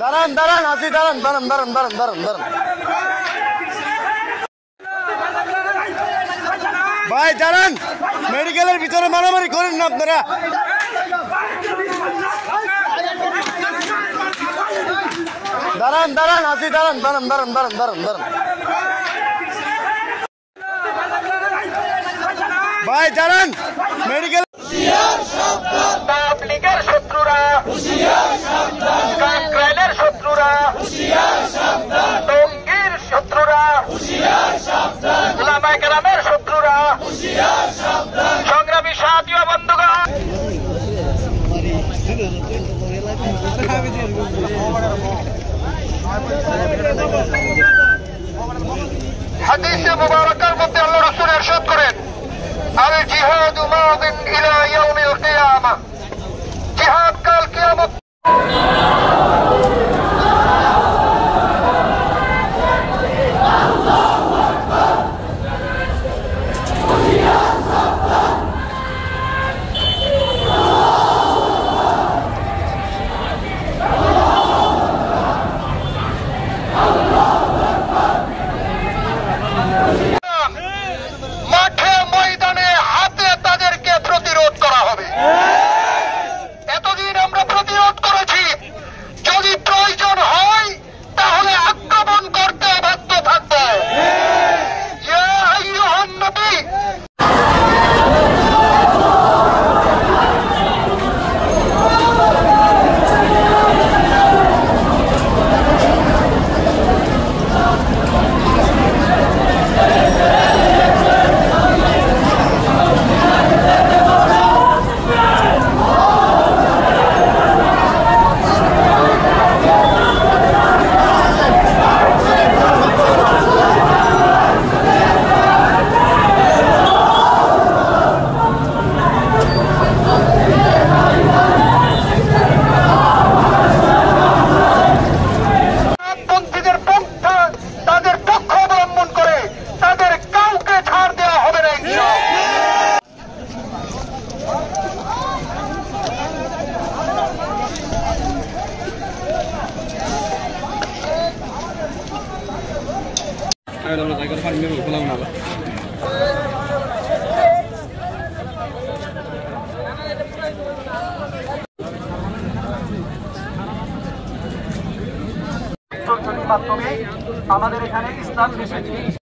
দাঁড়ান দাঁড়ান আসি দাঁড়ান দাঁড়ান দাঁড়ান দাঁড়ান দাঁড়ান দাঁড়ান ভাই দাঁড়ান, মেডিকেলের ভিতরে মারামারি করেন না আপনারা। দাঁড়ান দাঁড়ান আসি দাঁড়ান দাঁড়ান দাঁড়ান দাঁড়ান দাঁড়ান দাঁড়ান ভাই দাঁড়ান, মেডিকেল লীগের শত্রুরা, কাকরাইলের শত্রুরা, টঙ্গীর শত্রুরা, ওলামায়ে কেরামের শত্রুরা, সংগ্রামী সাথী ও বন্ধুগণ, হাদিসে মুবারাকার মধ্যে আল্লাহ রাসূল ইরশাদ করেন, আল জিহাদু মাদিন ইলা ইয়াউমিল কিয়ামা, জিহাদ কাল কিয়ামত। মাঠে ময়দানে হাতে তাদেরকে প্রতিরোধ করা হবে। এতদিন আমরা প্রতিরোধ করেছি, যদি প্রয়োজন হয় তাহলে আক্রমণ করতে বাধ্য থাকবে। ইয়া আইয়ুহান নবী, তাদের পক্ষ অবলম্বন করে তাদের কাউকে ছাড় দেওয়া হবে না। মাধ্যমে আমাদের এখানে ইসলাম